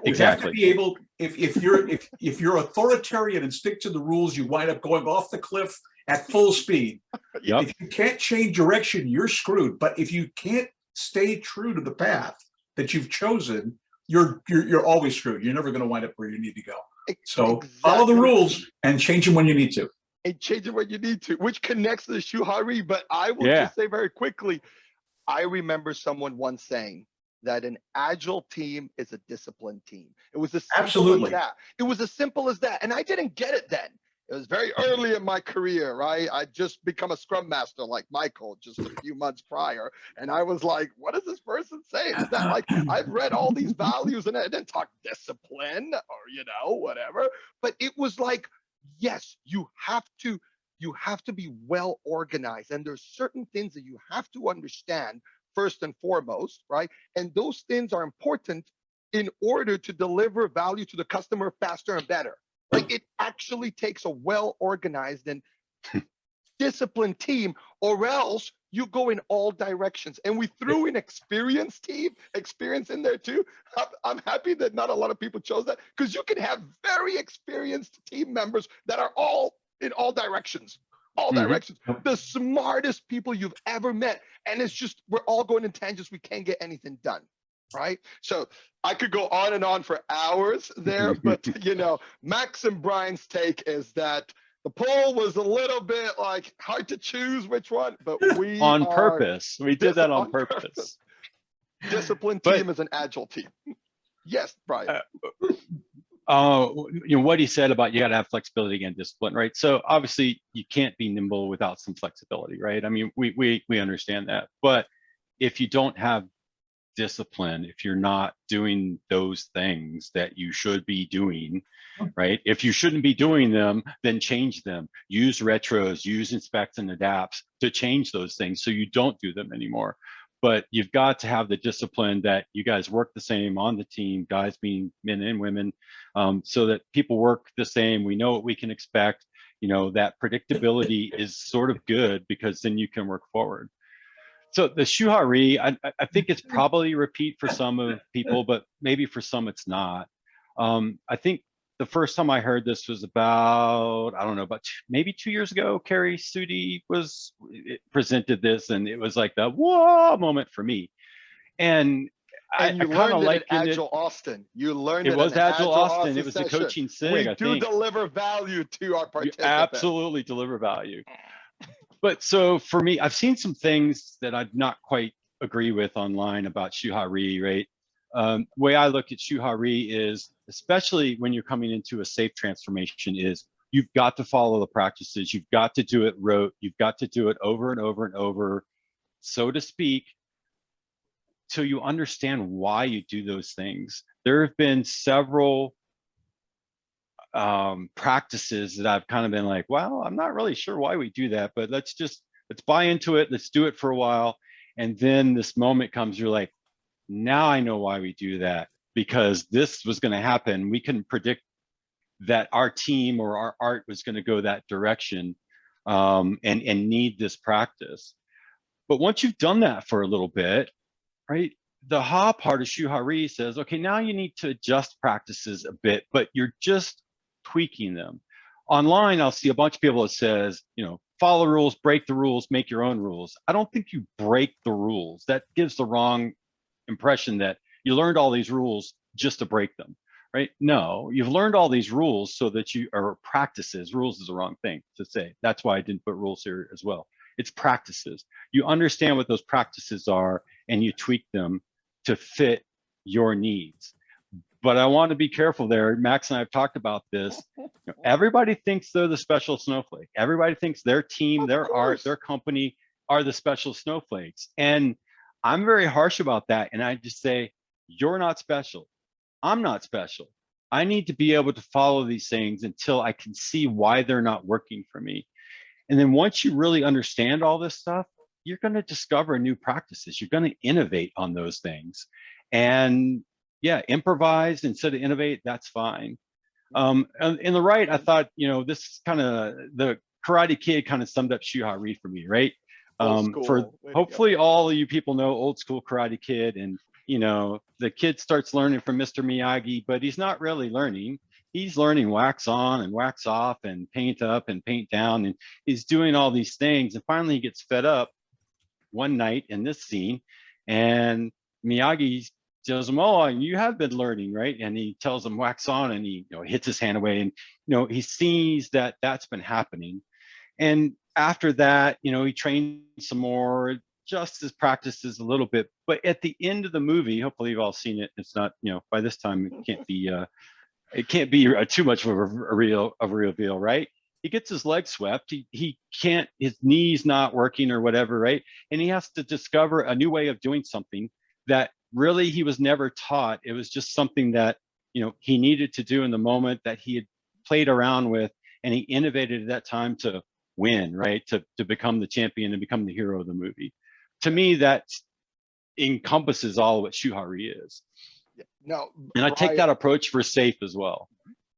Exactly. You have to be able, if you're authoritarian and stick to the rules, you wind up going off the cliff at full speed. Yep. If you can't change direction, you're screwed. But if you can't stay true to the path that you've chosen, you're always screwed. You're never going to wind up where you need to go. So Exactly. follow the rules and change them when you need to. And change it when you need to, which connects to the Shuhari. But I will Yeah. just say very quickly, I remember someone once saying that an agile team is a disciplined team. It was as simple Absolutely. as that. It was as simple as that. And I didn't get it then. It was very early in my career, right? I'd just become a Scrum Master like Michael just a few months prior. And I was like, what is this person saying? Is that like, I've read all these values and I didn't talk discipline or, whatever. But it was like, yes, you have to be well organized. And there's certain things that you have to understand first and foremost, right? And those things are important in order to deliver value to the customer faster and better. Like it actually takes a well-organized and disciplined team, or else you go in all directions. And we threw in experience in there too. I'm happy that not a lot of people chose that, because you can have very experienced team members that are all in all directions. Directions, the smartest people you've ever met. And it's just, we're all going in tangents. We can't get anything done, right? So I could go on and on for hours there, but Max and Brian's take is that the poll was a little bit like hard to choose which one, but we on purpose. We did that on purpose. Disciplined team is an agile team. Yes, Brian. What he said about you got to have flexibility and discipline, right? So obviously you can't be nimble without some flexibility, right? I mean, we understand that, but if you don't have discipline, if you're not doing those things that you should be doing, right? If you shouldn't be doing them, then change them. Use retros, use inspects and adapts to change those things so you don't do them anymore. But you've got to have the discipline that you guys work the same on the team, guys being men and women, so that people work the same. We know what we can expect. That predictability is sort of good, because then you can work forward. So the Shuhari, I think it's probably a repeat for some of people, but maybe for some it's not. I think the first time I heard this was about, I don't know, maybe 2 years ago. Carrie Sudi presented this, and it was like the whoa moment for me. And I kind of like Agile Austin. You learned it was Agile Austin. It was session. the coaching SIG. We do deliver value to our participants. You absolutely deliver value. But so for me, I've seen some things that I'd not quite agree with online about Shuhari, right? The way I look at Shuhari is, especially when you're coming into a safe transformation, is you've got to follow the practices. You've got to do it rote. You've got to do it over and over and over, so to speak, till you understand why you do those things. There have been several practices that I've kind of been like, well, I'm not really sure why we do that, but let's buy into it. Let's do it for a while. And then this moment comes, you're like, now I know why we do that, because this was going to happen. We couldn't predict that our team or our art was going to go that direction, and need this practice. But once you've done that for a little bit, right, the Ha part of Shuhari says, okay, now you need to adjust practices a bit, but you're just tweaking them. Online, I'll see a bunch of people that says, follow the rules, break the rules, make your own rules. I don't think you break the rules. That gives the wrong impression that you learned all these rules just to break them, right? No, you've learned all these rules so that or practices. Rules is the wrong thing to say. That's why I didn't put rules here as well. It's practices. You understand what those practices are and you tweak them to fit your needs. But I want to be careful there. Max and I have talked about this. Everybody thinks they're the special snowflake. Everybody thinks their team, their art, their company are the special snowflakes. And I'm very harsh about that. And I just say, you're not special. I'm not special. I need to be able to follow these things until I can see why they're not working for me. And then once you really understand all this stuff, you're going to discover new practices. You're going to innovate on those things. And yeah, improvise instead of innovate, that's fine. In the right, I thought, this is kind of, the Karate Kid kind of summed up Shuhari for me, right? For hopefully all of you people know old school Karate Kid, and the kid starts learning from Mr. Miyagi, but he's not really learning. He's learning wax on and wax off and paint up and paint down, and he's doing all these things. And finally he gets fed up one night in this scene, and Miyagi tells him, oh, you have been learning, right? And he tells him wax on, and he, hits his hand away, and he sees that that's been happening. And after that, he trains some more, just his practices a little bit. But at the end of the movie, hopefully you've all seen it. It's not, by this time it can't be too much of a reveal, right? He gets his leg swept. He can't, his knee's not working or whatever, right? And he has to discover a new way of doing something that really he was never taught. It was just something that, he needed to do in the moment, that he had played around with, and he innovated at that time to win, right? To become the champion and become the hero of the movie. To me, that encompasses all what Shuhari is. No, and I take that approach for SAFe as well,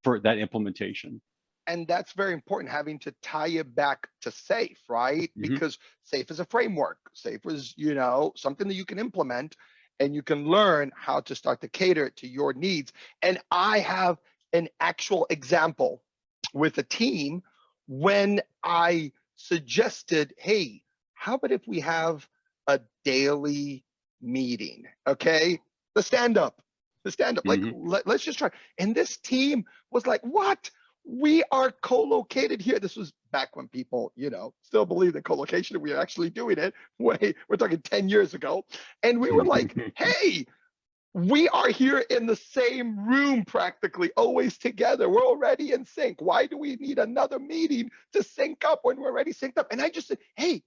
for that implementation. And that's very important, having to tie it back to SAFe, right? Mm-hmm. Because SAFe is a framework. SAFe is, something that you can implement, and you can learn how to start to cater to your needs. And I have an actual example with a team when I suggested, hey, how about if we have a daily meeting, okay? The stand-up, Mm-hmm. like, let's just try. And this team was like, what? We are co-located here. This was back when people, still believed in co-location. We were actually doing it. We're talking 10 years ago. And we were like, hey, we are here in the same room practically, always together. We're already in sync. Why do we need another meeting to sync up when we're already synced up? And I just said, hey,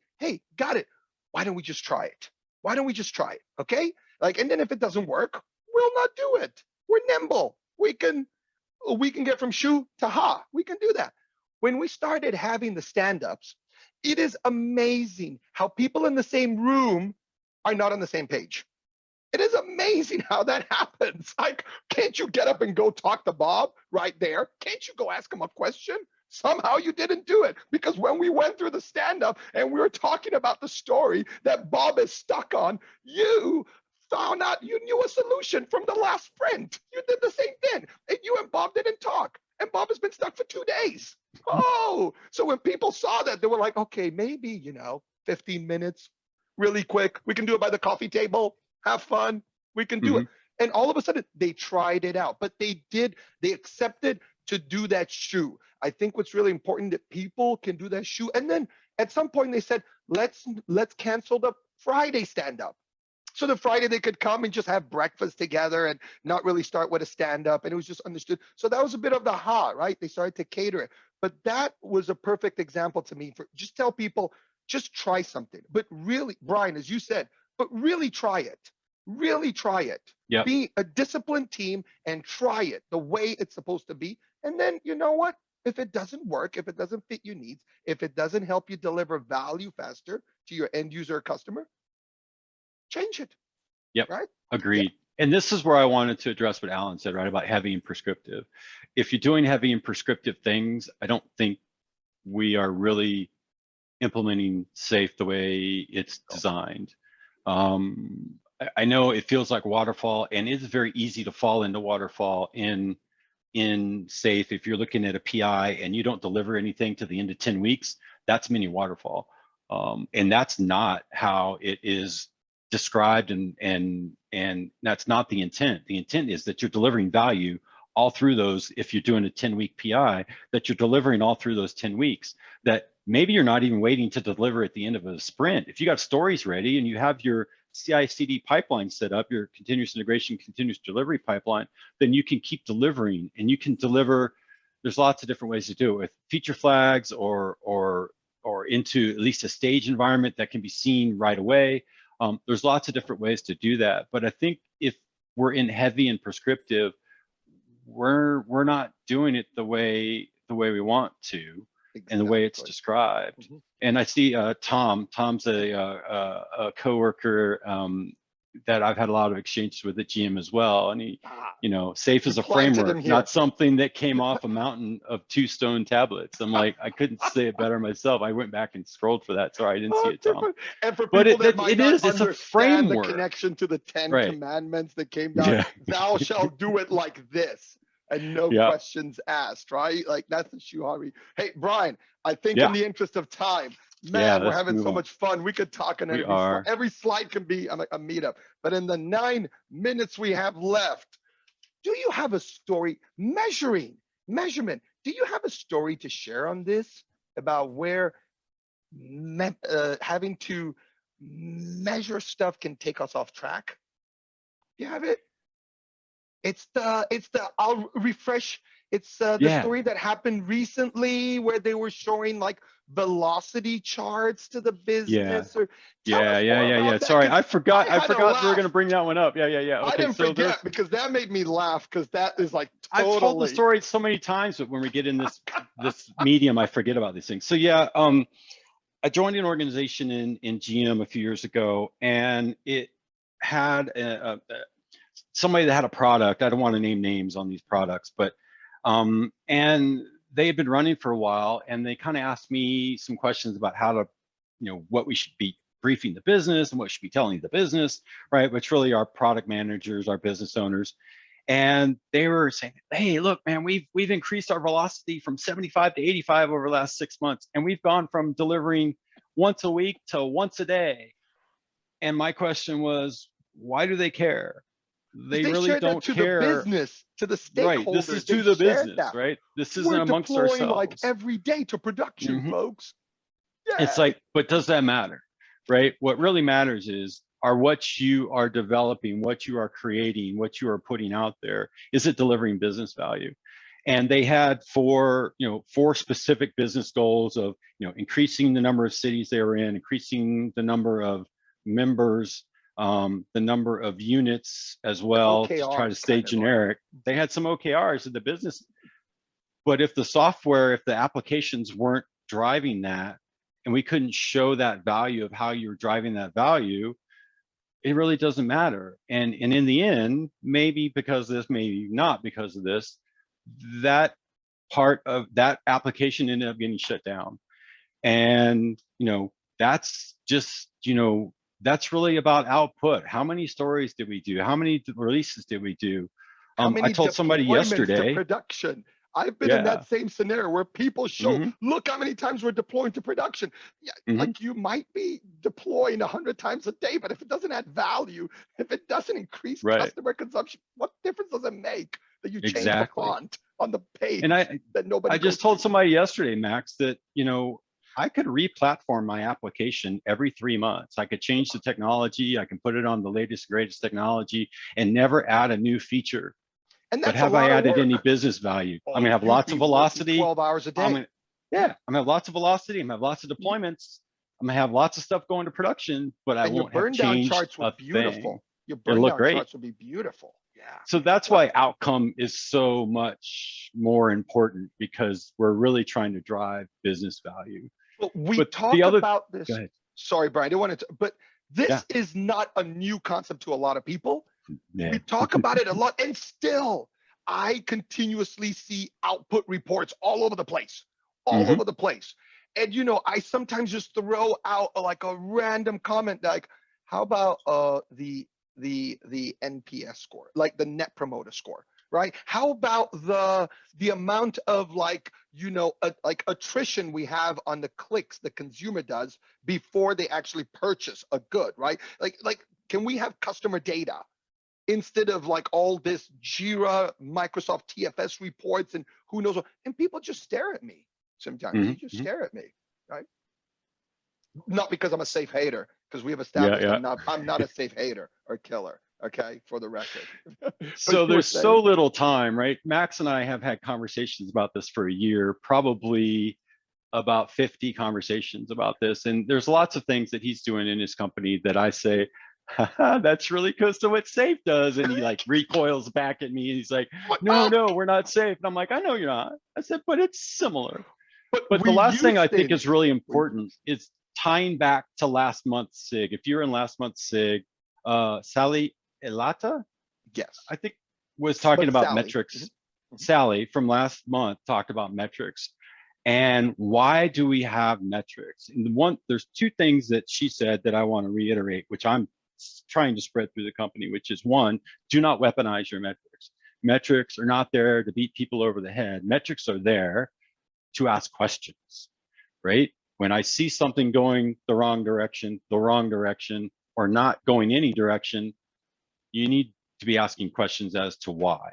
got it. Why don't we just try it? Why don't we just try it? Okay? And then if it doesn't work, we'll not do it. We're nimble. We can get from shu to ha. We can do that. When we started having the stand-ups, it is amazing how people in the same room are not on the same page. It is amazing how that happens. Can't you get up and go talk to Bob right there? Can't you go ask him a question? Somehow you didn't do it, because when we went through the stand-up and we were talking about the story that Bob is stuck on, you found out you knew a solution from the last sprint. You did the same thing, and you and Bob didn't talk, and Bob has been stuck for 2 days. Oh, so when people saw that, they were like, okay, maybe, 15 minutes, really quick. We can do it by the coffee table, have fun. We can do it. And all of a sudden they tried it out, but they accepted to do that shu. I think what's really important, that people can do that shu. And then at some point they said, let's cancel the Friday stand-up. So the Friday they could come and just have breakfast together and not really start with a stand-up, and it was just understood. So that was a bit of the ha, right? They started to cater it. But that was a perfect example to me for just tell people, just try something. But really, Brian, as you said, but really try it. Really try it. Yep. Be a disciplined team and try it the way it's supposed to be. And then, you know what? If it doesn't work, if it doesn't fit your needs, if it doesn't help you deliver value faster to your end user or customer, change it. Yep. Right? Agreed. Yep. And this is where I wanted to address what Alan said, right, about heavy and prescriptive. If you're doing heavy and prescriptive things, I don't think we are really implementing SAFe the way it's designed. I know it feels like waterfall, and it's very easy to fall into waterfall in SAFe. If you're looking at a PI and you don't deliver anything to the end of 10 weeks, that's mini waterfall. And that's not how it is described, and that's not the intent. The intent is that you're delivering value all through those. If you're doing a 10-week PI, that you're delivering all through those 10 weeks, that maybe you're not even waiting to deliver at the end of a sprint. If you got stories ready and you have your CI/CD pipeline set up, your continuous integration, continuous delivery pipeline, then you can keep delivering, and you can deliver. There's lots of different ways to do it, with feature flags or into at least a stage environment that can be seen right away. There's lots of different ways to do that. But I think if we're in heavy and prescriptive, we're not doing it the way we want to. Exactly. And the way it's described. Mm-hmm. And I see Tom's a coworker that I've had a lot of exchanges with at GM as well. And he, SAFe is a framework, not something that came off a mountain of 2 stone tablets. I'm like, I couldn't say it better myself. I went back and scrolled for that. Sorry, I didn't see it, Tom. And for people that might not it's a framework. The connection to the 10 commandments that came down, thou shalt do it like this. And no questions asked, right? Like, that's the Shuhari. Hey, Brian, I think in the interest of time, Man, we're let's having move so on. much fun. We could talk on We every slide. are. Every slide can be a meetup. But in the 9 minutes we have left, do you have a story? Measurement. Do you have a story to share on this about where having to measure stuff can take us off track? You have it? I'll refresh. It's the Yeah. story that happened recently where they were showing like velocity charts to the business. Or tell us more about that, Sorry, 'cause I forgot had a we were laugh. going to bring that one up. Yeah. I Okay, didn't so forget because that made me laugh because that is like I've told the totally. story so many times, but when we get in this medium, I forget about these things. So yeah, I joined an organization in GM a few years ago, and it had somebody that had a product. I don't want to name names on these products, but and they had been running for a while, and they kind of asked me some questions about how to, what we should be briefing the business and what should be telling the business, right? Which really are product managers, our business owners. And they were saying, hey, look, man, we've increased our velocity from 75 to 85 over the last 6 months. And we've gone from delivering once a week to once a day. And my question was, why do they care? They really share don't that to care. the business, to the stakeholders. Right. This is to the business, right? This isn't amongst ourselves. Like every day to production, folks. Yeah. It's like, but does that matter? Right? What really matters are what you are developing, what you are creating, what you are putting out there. Is it delivering business value? And they had four specific business goals of, increasing the number of cities they were in, increasing the number of members, the number of units as well, to try to stay generic. They had some OKRs in the business, but if the applications weren't driving that, and we couldn't show that value of how you're driving that value, it really doesn't matter. And in the end, maybe because of this, maybe not because of this, that part of that application ended up getting shut down. And, that's just, that's really about output. How many stories did we do? How many releases did we do? I told somebody yesterday. Production. I've been in that same scenario where people show, look how many times we're deploying to production. Yeah, like you might be deploying 100 times a day, but if it doesn't add value, if it doesn't increase customer consumption, what difference does it make that you change the font on the page? And that nobody. I just told somebody yesterday, Max, that I could re-platform my application every 3 months. I could change the technology. I can put it on the latest, greatest technology, and never add a new feature. But have I added any business value? I'm gonna have lots of velocity. 12 hours a day. I'm gonna have lots of velocity. I'm gonna have lots of deployments. I'm gonna have lots of stuff going to production, but I won't have changed a thing. Your burn down charts would be beautiful. Yeah. So that's why outcome is so much more important, because we're really trying to drive business value. Well, we talked about this. Sorry, Brian, I didn't want to, but this is not a new concept to a lot of people. Yeah. We talk about it a lot, and still I continuously see output reports all over the place, over the place. And I sometimes just throw out like a random comment like, how about the NPS score, like the Net Promoter Score, right? How about the amount of like attrition we have on the clicks the consumer does before they actually purchase a good, right? Like can we have customer data instead of like all this Jira, Microsoft TFS reports and who knows what? And people just stare at me sometimes. They just stare at me, right? Not because I'm a safe hater, because we have established I'm not a safe hater or killer, okay, for the record. So there's so little time, right? Max and I have had conversations about this for a year, probably about 50 conversations about this. And there's lots of things that he's doing in his company that I say, that's really close to what safe does. And he like recoils back at me and he's like, no, we're not safe. And I'm like, I know you're not. I said, but it's similar. But the last thing I think is really important is tying back to last month's SIG. If you're in last month's SIG, Sally Elata, I think was talking about metrics. Sally from last month talked about metrics. And why do we have metrics? And there's two things that she said that I want to reiterate, which I'm trying to spread through the company, which is one, do not weaponize your metrics. Metrics are not there to beat people over the head. Metrics are there to ask questions, right? when I see something going the wrong direction, or not going any direction, you need to be asking questions as to why.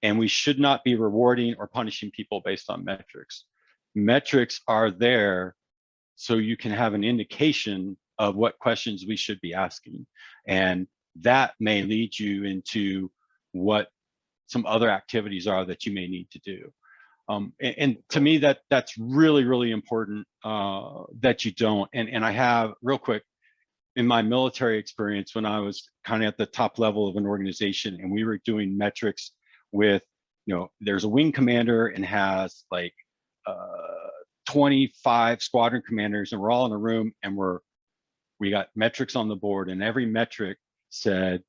And we should not be rewarding or punishing people based on metrics. Metrics are there so you can have an indication of what questions we should be asking. And that may lead you into what some other activities are that you may need to do. And to me, that's really, really important that you don't. And I have, real quick, in my military experience, when I was kind of at the top level of an organization and we were doing metrics with, there's a wing commander and has like 25 squadron commanders, and we're all in a room and we got metrics on the board, and every metric said,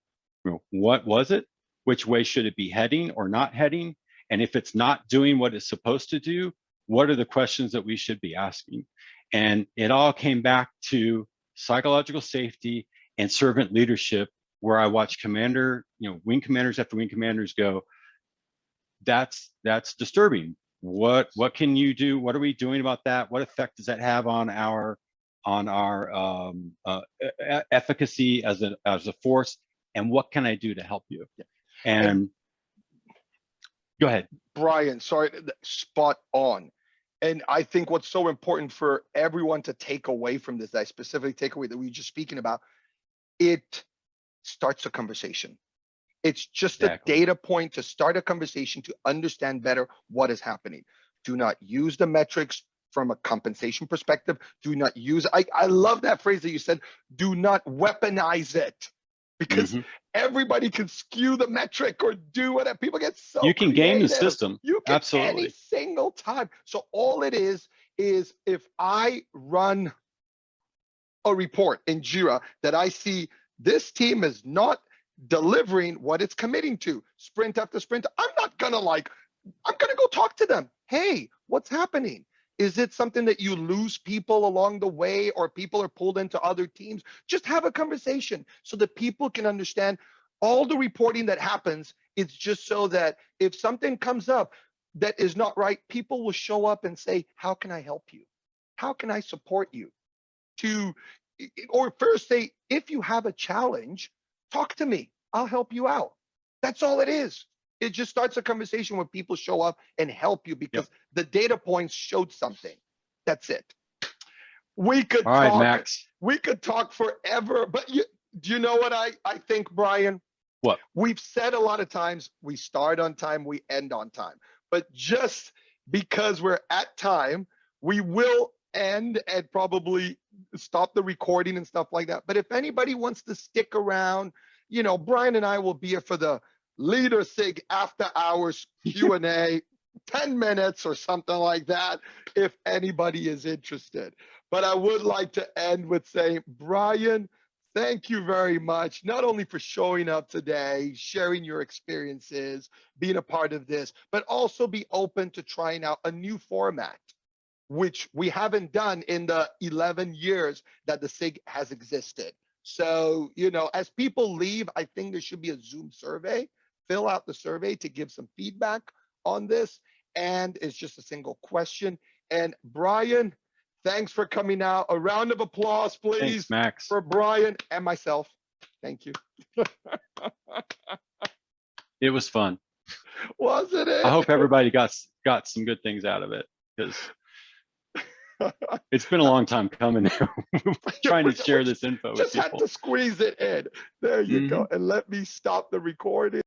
what was it? Which way should it be heading or not heading? And if it's not doing what it's supposed to do, what are the questions that we should be asking? And it all came back to psychological safety and servant leadership, where I watched wing commanders after wing commanders go, that's disturbing. What can you do? What are we doing about that? What effect does that have on our efficacy as a force? And what can I do to help you? And go ahead, Brian. Sorry, spot on. And I think what's so important for everyone to take away from this, that specific takeaway that we were just speaking about, it starts a conversation. It's just a data point to start a conversation to understand better what is happening. Do not use the metrics from a compensation perspective. Do not use, I love that phrase that you said, do not weaponize it, because everybody can skew the metric or do whatever. People get so you can creative. game the system. You can Absolutely. any single time. So all it is if I run a report in Jira that I see this team is not delivering what it's committing to, sprint after sprint, I'm gonna go talk to them. Hey, what's happening? Is it something that you lose people along the way, or people are pulled into other teams? Just have a conversation so that people can understand all the reporting that happens. It's just so that if something comes up that is not right, people will show up and say, how can I help you? How can I support you? Or first say, if you have a challenge, talk to me. I'll help you out. That's all it is. It just starts a conversation where people show up and help you because the data points showed something. That's it. We could all right, talk, Max. We could talk forever, but do you know what I think, Brian? What? We've said a lot of times, we start on time, we end on time. But just because we're at time, we will end and probably stop the recording and stuff like that. But if anybody wants to stick around, Brian and I will be here for the Leader SIG after hours Q&A, 10 minutes or something like that, if anybody is interested. But I would like to end with saying, Brian, thank you very much, not only for showing up today, sharing your experiences, being a part of this, but also be open to trying out a new format, which we haven't done in the 11 years that the SIG has existed. So, as people leave, I think there should be a Zoom survey. Fill out the survey to give some feedback on this. And it's just a single question. And Brian, thanks for coming out. A round of applause, please. Thanks, Max. For Brian and myself. Thank you. It was fun. Wasn't it? I hope everybody got some good things out of it, because it's been a long time coming. Trying to share this info with people. Just had to squeeze it in. There you go. And let me stop the recording.